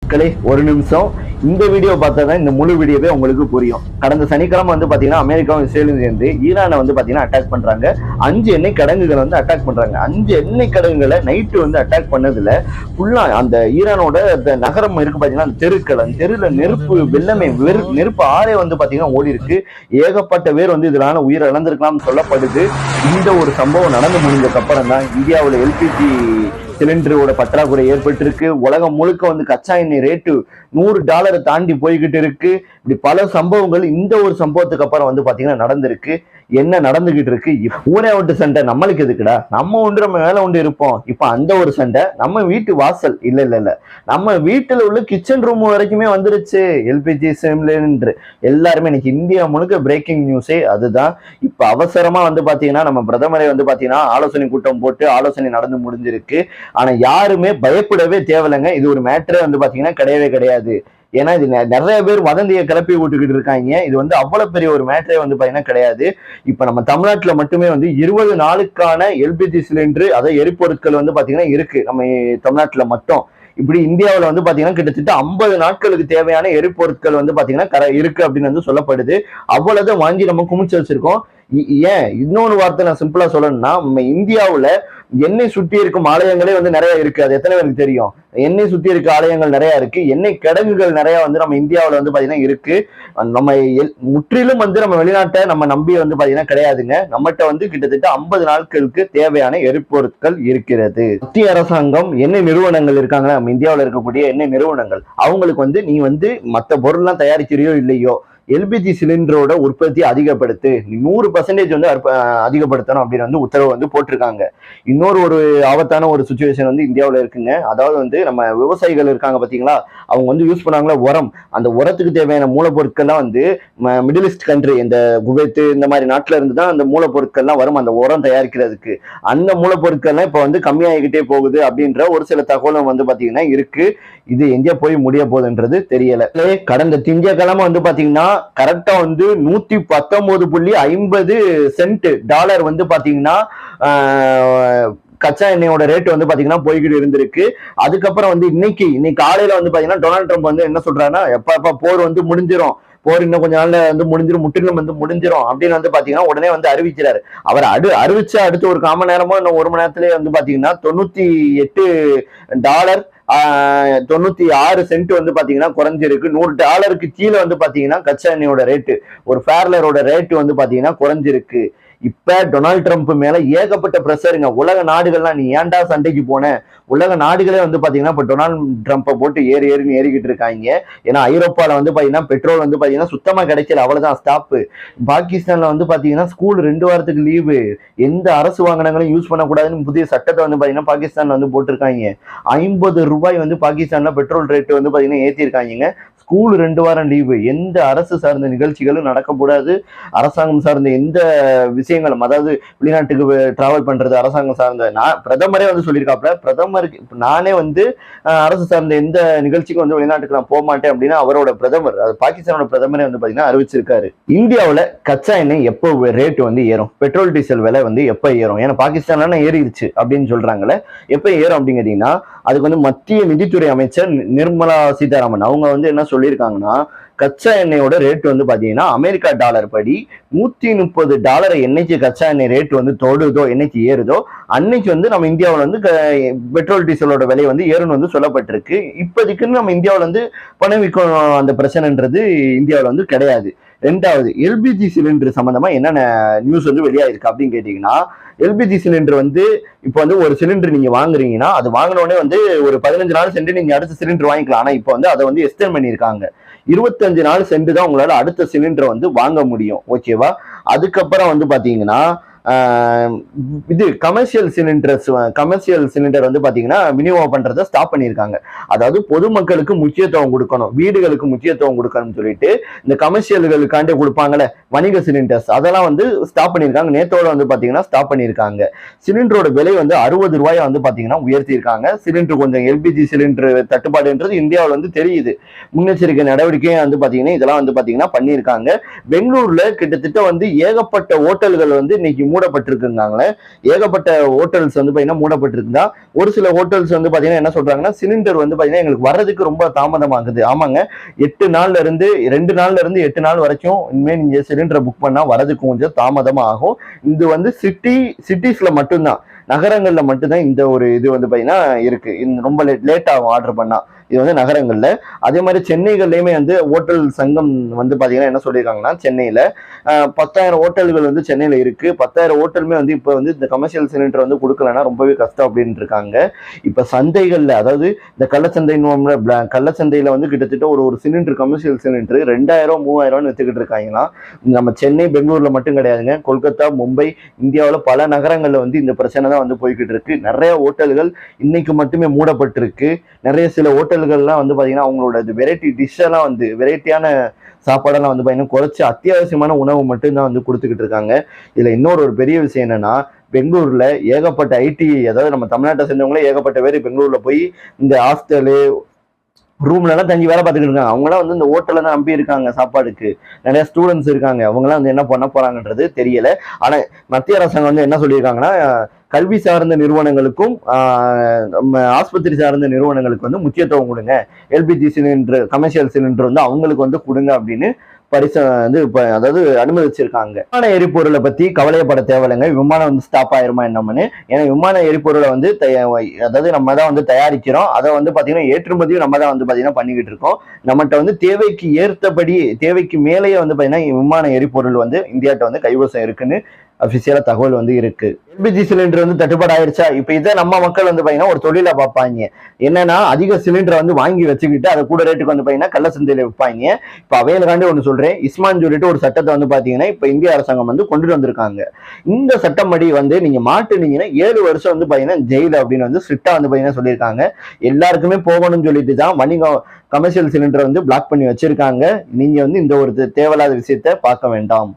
மக்களே ஒரு நிமிஷம் இந்த வீடியோ பார்த்தா தான் இந்த முழு வீடியோவே உங்களுக்கு புரியும். கடந்த சனிக்கிழமை வந்து பாத்தீங்கன்னா அமெரிக்காவும் இஸ்ரேலும் சேர்ந்து ஈரானை வந்து பாத்தீங்கன்னா அட்டாக் பண்றாங்க. 5 எண்ணெய் கிடங்குகளை வந்து அட்டாக் பண்றாங்க. 5 எண்ணெய் கிடங்குகளை நைட்டு வந்து அட்டாக் பண்ணதுல ஃபுல்லா அந்த ஈரானோட நகரம் இருக்கு பாத்தீங்கன்னா அந்த தெருக்கள், அந்த தெருல நெருப்பு வெள்ளமே நெருப்பு ஆறே வந்து பாத்தீங்கன்னா ஓடி இருக்கு. ஏகப்பட்ட பேர் வந்து இதனால உயிர் இழந்திருக்கலாம்னு சொல்லப்படுது. இந்த ஒரு சம்பவம் நடந்து முடிஞ்சதுக்கு அப்புறம் தான் இந்தியாவில் எல்பிஜி சிலிண்டரோட பற்றாக்குறை ஏற்பட்டிருக்கு. உலகம் முழுக்க வந்து கச்சா எண்ணெய் ரேட்டு $100 தாண்டி போய்கிட்டு இருக்கு. இப்படி பல சம்பவங்கள் இந்த ஒரு சம்பவத்துக்கு அப்புறம் வந்து பாத்தீங்கன்னா நடந்திருக்கு. என்ன நடந்துகிட்டு இருக்கு? ஊரே விட்டு சண்டை நம்மளுக்கு எதுக்குடா, நம்ம உண்டு நம்ம வேலை உண்டு இருப்போம். இப்ப அந்த ஒரு சண்டை நம்ம வீட்டு வாசல் இல்ல நம்ம வீட்டுல உள்ள கிச்சன் ரூம் வரைக்குமே வந்துருச்சு. எல்பிஜி சிலிண்டர் எல்லாருமே இன்னைக்கு இந்தியா முழுக்க பிரேக்கிங் நியூஸே அதுதான். இப்ப அவசரமா வந்து பாத்தீங்கன்னா நம்ம பிரதமரை வந்து பாத்தீங்கன்னா ஆலோசனை கூட்டம் போட்டு ஆலோசனை நடந்து முடிஞ்சிருக்கு. ஆனா யாருமே பயப்படவே தேவையில்லைங்க. இது ஒரு மேட்டரே வந்து பாத்தீங்கன்னா கிடையவே கிடையாது. ஏன்னா இது நிறைய பேர் வதந்தியை கிளப்பி விட்டுக்கிட்டு இருக்காங்க. இது வந்து அவ்வளவு பெரிய ஒரு மேட்டரே வந்து பாத்தீங்கன்னா கிடையாது. இப்ப நம்ம தமிழ்நாட்டுல மட்டுமே வந்து 20 நாளுக்கான எல்பிஜி சிலிண்டர் அதாவது எரிபொருட்கள் வந்து பாத்தீங்கன்னா இருக்கு நம்ம தமிழ்நாட்டுல மட்டும். இப்படி இந்தியாவில் வந்து பாத்தீங்கன்னா கிட்டத்தட்ட 50 நாட்களுக்கு தேவையான எரிபொருட்கள் வந்து பாத்தீங்கன்னா இருக்கு அப்படின்னு வந்து சொல்லப்படுது. அவ்வளவுதான் வாங்கி நம்ம குமிச்சு வச்சிருக்கோம். ஏன் இன்னொரு வார்த்தை நான் சிம்பிளா சொல்லணும்னா, நம்ம இந்தியாவுல எண்ணெய் சுற்றி இருக்கும் ஆலயங்களே வந்து நிறைய இருக்கு. அது எத்தனை பேருக்கு தெரியும்? எண்ணெய் சுற்றி இருக்க ஆலயங்கள் நிறைய இருக்கு. எண்ணெய் கிடங்குகள் நிறைய வந்து நம்ம இந்தியாவில் வந்து பாத்தீங்கன்னா இருக்கு. நம்ம முற்றிலும் வந்து நம்ம வெளிநாட்டை நம்ம நம்பி வந்து பாத்தீங்கன்னா கிடையாதுங்க. நம்மகிட்ட வந்து கிட்டத்தட்ட 50 நாட்களுக்கு தேவையான எரிபொருட்கள் இருக்கிறது. மத்திய அரசாங்கம் எண்ணெய் நிறுவனங்கள் இருக்காங்க, நம்ம இந்தியாவில் இருக்கக்கூடிய எண்ணெய் நிறுவனங்கள், அவங்களுக்கு வந்து நீ வந்து மற்ற பொருள்லாம் தயாரிக்கிறியோ இல்லையோ எல்பிஜி சிலிண்டரோட உற்பத்தி அதிகப்படுத்து, 100% வந்து அதிகப்படுத்தணும் அப்படின்னு வந்து உத்தரவு வந்து போட்டிருக்காங்க. இன்னொரு ஒரு ஆபத்தான ஒரு சுச்சுவேஷன் வந்து இந்தியாவில் இருக்குங்க. அதாவது வந்து நம்ம விவசாயிகள் இருக்காங்க பாத்தீங்களா, அவங்க வந்து யூஸ் பண்ணாங்களா உரம், அந்த உரத்துக்கு தேவையான மூலப்பொருட்கள்லாம் வந்து மிடில் ஈஸ்ட் கண்ட்ரி இந்த குவைத் இந்த மாதிரி நாட்டுல இருந்து தான் அந்த மூலப்பொருட்கள்லாம் வரும் அந்த உரம் தயாரிக்கிறதுக்கு. அந்த மூலப்பொருட்கள்லாம் இப்ப வந்து கம்மியாகிக்கிட்டே போகுது அப்படின்ற ஒரு சில தகவலும் வந்து பாத்தீங்கன்னா இருக்கு. இது எங்க போய் முடிய போகுதுன்றது தெரியல. கடந்த திங்கட்கிழமை வந்து பாத்தீங்கன்னா கரெக்டா வந்து $119.50 வந்து பாத்தீங்கன்னா கச்சா எண்ணெயோட ரேட் வந்து பாத்தீங்கன்னா போய்கிட்டு இருந்திருக்கு. அதுக்கப்புறம் வந்து இன்னைக்கு காலையில வந்து பாத்தீங்கன்னா டொனால்ட் ட்ரம்ப் வந்து என்ன சொல்றாருன்னா, எப்ப போர் வந்து முடிஞ்சிரும், போர் இன்னும் கொஞ்ச நாள்ல வந்து முடிஞ்சிரும், முற்றிலும் வந்து முடிஞ்சிரும் அப்படின்னு வந்து பாத்தீங்கன்னா உடனே வந்து அறிவிக்கிறாரு. அவர் அறிவிச்ச அடுத்து ஒரு 1/4 மணி நேரமோ இன்னும் 1 மணி நேரத்திலேயே வந்து பாத்தீங்கன்னா $98 $96 வந்து பாத்தீங்கன்னா குறைஞ்சிருக்கு. $100 கீழே வந்து பாத்தீங்கன்னா கச்சா எண்ணெயோட ரேட்டு, ஒரு ஃபேர்லரோட ரேட்டு வந்து பாத்தீங்கன்னா குறைஞ்சிருக்கு. இப்ப டொனால்ட் ட்ரம்ப் மேல ஏகப்பட்ட பிரஷருங்க. உலக நாடுகள்லாம் நீ ஏன்டா சண்டைக்கு போன, உலக நாடுகளே வந்து பாத்தீங்கன்னா இப்ப டொனால்ட் ட்ரம்ப்பை போட்டு ஏறிக்கிட்டு இருக்காங்க. ஏன்னா ஐரோப்பால வந்து பாத்தீங்கன்னா பெட்ரோல் வந்து பாத்தீங்கன்னா சுத்தமா கிடைக்கல, அவ்வளவுதான் ஸ்டாப். பாகிஸ்தான்ல வந்து பாத்தீங்கன்னா ஸ்கூல் 2 வாரத்துக்கு லீவு, எந்த அரசு வாகனங்களும் யூஸ் பண்ணக்கூடாதுன்னு புதிய சட்டத்தை வந்து பாத்தீங்கன்னா பாகிஸ்தான்ல வந்து போட்டிருக்காங்க. $50 வந்து பாகிஸ்தான்ல பெட்ரோல் ரேட்டு வந்து பாத்தீங்கன்னா ஏத்திருக்காங்க. ஸ்கூல் 2 வாரம் லீவு, எந்த அரசு சார்ந்த நிகழ்ச்சிகளும் நடக்கக்கூடாது. அரசாங்கம் சார்ந்த எந்த விஷயங்களும், அதாவது வெளிநாட்டுக்கு டிராவல் பண்றது அரசாங்கம் சார்ந்த, பிரதமரே வந்து சொல்லியிருக்காப்ல, பிரதமருக்கு நானே வந்து அரசு சார்ந்த எந்த நிகழ்ச்சிக்கும் வந்து வெளிநாட்டுக்கு நான் போக மாட்டேன் அப்படின்னு அவரோட பிரதமர், பாகிஸ்தானோட பிரதமரே வந்து பாத்தீங்கன்னா அறிவிச்சிருக்காரு. இந்தியாவில் கச்சா எண்ணெய் எப்போ ரேட்டு வந்து ஏறும், பெட்ரோல் டீசல் விலை வந்து எப்ப ஏறும், ஏன்னா பாகிஸ்தான்ல ஏறிடுச்சு அப்படின்னு சொல்றாங்கல்ல, எப்ப ஏறும் அப்படின்னு கேட்டீங்கன்னா, அதுக்கு வந்து மத்திய நிதித்துறை அமைச்சர் நிர்மலா சீதாராமன் அவங்க வந்து என்ன சொல்லியிருக்காங்கன்னா, கச்சா எண்ணெயோட ரேட் வந்து பாத்தீங்கன்னா அமெரிக்கா டாலர் படி $130 என்னைக்கு கச்சா எண்ணெய் ரேட் வந்து தொடுதோ, என்னைக்கு ஏறுதோ அன்னைக்கு வந்து நம்ம இந்தியாவில் வந்து பெட்ரோல் டீசலோட விலை வந்து ஏறும்னு வந்து சொல்லப்பட்டிருக்கு. இப்போதைக்குன்னு நம்ம இந்தியாவில் வந்து பணவீக்கம் அந்த பிரச்சனைன்றது இந்தியாவில் வந்து கிடையாது. 2வது, எல்பிஜி சிலிண்டர் சம்பந்தமா என்னென்ன நியூஸ் வந்து வெளியாயிருக்கு அப்படின்னு கேட்டீங்கன்னா, எல்பிஜி சிலிண்டர் வந்து இப்போ வந்து ஒரு சிலிண்டர் நீங்க வாங்குறீங்கன்னா, அது வாங்கினோடனே வந்து ஒரு 15 நாள் சென்று நீங்க அடுத்த சிலிண்டர் வாங்கிக்கலாம். ஆனா இப்போ வந்து அதை வந்து எக்ஸ்டெண்ட் பண்ணியிருக்காங்க. 25 நாள் சென்று தான் உங்களால அடுத்த சிலிண்டரை வந்து வாங்க முடியும். ஓகேவா? அதுக்கப்புறம் வந்து பாத்தீங்கன்னா இது கமர்ஷியல் சிலிண்டர் வந்து பாத்தீங்கன்னா விநியோகம் பண்றதை ஸ்டாப் பண்ணியிருக்காங்க. அதாவது பொதுமக்களுக்கு முக்கியத்துவம் கொடுக்கணும், வீடுகளுக்கு முக்கியத்துவம் கொடுக்கணும்னு சொல்லிட்டு இந்த கமர்ஷியல்களுக்காண்டி கொடுப்பாங்கல்ல வணிக சிலிண்டர்ஸ், அதெல்லாம் வந்து ஸ்டாப் பண்ணியிருக்காங்க. நேத்தோட வந்து பாத்தீங்கன்னா ஸ்டாப் பண்ணியிருக்காங்க. சிலிண்டரோட விலை வந்து $60 வந்து பாத்தீங்கன்னா உயர்த்தியிருக்காங்க. சிலிண்டர் கொஞ்சம் எல்பிஜி சிலிண்டர் தட்டுப்பாடுன்றது இந்தியாவில் வந்து தெரியுது. முன்னெச்சரிக்கை நடவடிக்கையும் வந்து பாத்தீங்கன்னா இதெல்லாம் வந்து பாத்தீங்கன்னா பண்ணியிருக்காங்க. பெங்களூர்ல கிட்டத்தட்ட வந்து ஏகப்பட்ட ஹோட்டல்கள் வந்து இன்னைக்கு மூடப்பட்டிருக்குங்காங்களே. ஏகப்பட்ட ஹோட்டல்ஸ் வந்து பாத்தீங்கன்னா மூடப்பட்டிருக்குதா. ஒரு சில ஹோட்டல்ஸ் வந்து பாத்தீங்கன்னா என்ன சொல்றாங்கன்னா, சிலிண்டர் வந்து பாத்தீங்கன்னா எங்களுக்கு வர்றதுக்கு ரொம்ப தாமதமாகுது. ஆமாங்க, 8 நாள் வரைக்கும் இனிமே நீங்க சிலிண்டரை புக் பண்ணா வரதுக்கு கொஞ்சம் தாமதமா ஆகும். இது வந்து சிட்டிஸ்ல மட்டும்தான், நகரங்கள்ல மட்டும்தான் இந்த ஒரு இது வந்து பாத்தீங்கன்னா இருக்கு. ரொம்ப லேட் ஆகும் ஆர்டர் பண்ணா. இது வந்து நகரங்கள்ல. அதே மாதிரி சென்னைகள்லயுமே வந்து ஹோட்டல் சங்கம் வந்து பாத்தீங்கன்னா என்ன சொல்லியிருக்காங்கன்னா, சென்னையில 10,000 ஹோட்டல்கள் வந்து சென்னையில இருக்கு. 10,000 ஹோட்டலுமே வந்து இப்ப வந்து இந்த கமர்ஷியல் சிலிண்டர் வந்து கொடுக்கலன்னா ரொம்பவே கஷ்டம் அப்படின்னு இருக்காங்க. இப்ப சந்தைகள்ல, அதாவது இந்த கள்ளச்சந்தைன்னு கள்ளச்சந்தையில வந்து கிட்டத்தட்ட ஒரு சிலிண்டர், கமர்ஷியல் சிலிண்டர் 2,000 3,000 வித்துக்கிட்டு இருக்காங்களாம். நம்ம சென்னை பெங்களூர்ல மட்டும் கிடையாதுங்க, கொல்கத்தா, மும்பை, இந்தியாவில் பல நகரங்கள்ல வந்து இந்த பிரச்சனை தான் வந்து போய்கிட்டு இருக்கு. நிறைய ஹோட்டல்கள் இன்னைக்கு மட்டுமே மூடப்பட்டிருக்கு. நிறைய சில ஹோட்டல்கள்லாம் வந்து பாத்தீங்கன்னா அவங்களோட வெரைட்டி டிஷ் எல்லாம் வந்து வெரைட்டியான சாப்பாடெல்லாம் வந்து பாத்தீங்கன்னா குறைச்சு அத்தியாவசியமான உணவு மட்டும்தான் வந்து கொடுத்துக்கிட்டு இருக்காங்க. இதுல இன்னொரு பெரிய விஷயம் என்னன்னா, பெங்களூர்ல ஏகப்பட்ட ஐடி, அதாவது நம்ம தமிழ்நாட்டை சேர்ந்தவங்களே ஏகப்பட்ட பேர் பெங்களூர்ல போய் இந்த ஹாஸ்டலு ரூம்ல எல்லாம் தங்கி வேலை பார்த்துக்கிட்டு இருக்காங்க. அவங்க எல்லாம் வந்து இந்த ஹோட்டல்ல தான் நம்பி இருக்காங்க சாப்பாடுக்கு. நிறைய ஸ்டூடெண்ட்ஸ் இருக்காங்க. அவங்க எல்லாம் வந்து என்ன பண்ண போறாங்கன்றது தெரியல. ஆனா மத்திய அரசாங்கம் வந்து என்ன சொல்லியிருக்காங்கன்னா, கல்வி சார்ந்த நிறுவனங்களுக்கும் ஆஸ்பத்திரி சார்ந்த நிறுவனங்களுக்கு வந்து முக்கியத்துவம் கொடுங்க. எல்பிஜி சிலிண்டர், கமர்ஷியல் சிலிண்டர் வந்து அவங்களுக்கு வந்து கொடுங்க அப்படின்னு வந்து அதாவது அனுமதிச்சிருக்காங்க. விமான எரிபொருளை பத்தி கவலைப்பட தேவையில்லைங்க. விமானம் வந்து ஸ்டாப் ஆயிருமா என்னம்னு. ஏன்னா விமான எரிபொருளை வந்து அதாவது நம்ம தான் வந்து தயாரிக்கிறோம். அதை வந்து பாத்தீங்கன்னா ஏற்றுமதியும் நம்ம தான் வந்து பாத்தீங்கன்னா பண்ணிக்கிட்டு இருக்கோம். நம்மகிட்ட வந்து தேவைக்கு ஏற்றபடி, தேவைக்கு மேலேயே வந்து பாத்தீங்கன்னா விமான எரிபொருள் வந்து இந்தியாட்ட வந்து கைவசம் இருக்குன்னு அபிஷியலா தகவல் வந்து இருக்கு. எல்பிஜி சிலிண்டர் வந்து தட்டுப்பாடு ஆயிடுச்சா, இப்ப இதை நம்ம மக்கள் வந்து பாத்தீங்கன்னா ஒரு தொழிலா பார்ப்பாங்க. என்னன்னா, அதிக சிலிண்டரை வந்து வாங்கி வச்சுக்கிட்டு அதை கூட ரேட்டுக்கு வந்து பாத்தீங்கன்னா கள்ள சந்தையில விற்பாங்க. இப்ப அவையிலகாண்டி ஒண்ணு சொல்றேன், இஸ்மான் சொல்லிட்டு ஒரு சட்டத்தை வந்து பாத்தீங்கன்னா இப்ப இந்திய அரசாங்கம் வந்து கொண்டுட்டு வந்திருக்காங்க. இந்த சட்டப்படி வந்து நீங்க மாட்டுனீங்கன்னா 7 வருஷம் வந்து பாத்தீங்கன்னா ஜெயில் அப்படின்னு வந்து ஸ்ட்ரிக்டா வந்து பாத்தீங்கன்னா சொல்லியிருக்காங்க. எல்லாருக்குமே போகணும்னு சொல்லிட்டு தான் வணிகம் கமர்ஷியல் சிலிண்டரை வந்து பிளாக் பண்ணி வச்சிருக்காங்க. நீங்க வந்து இந்த ஒரு தேவையில்லாத விஷயத்த பார்க்க வேண்டாம்.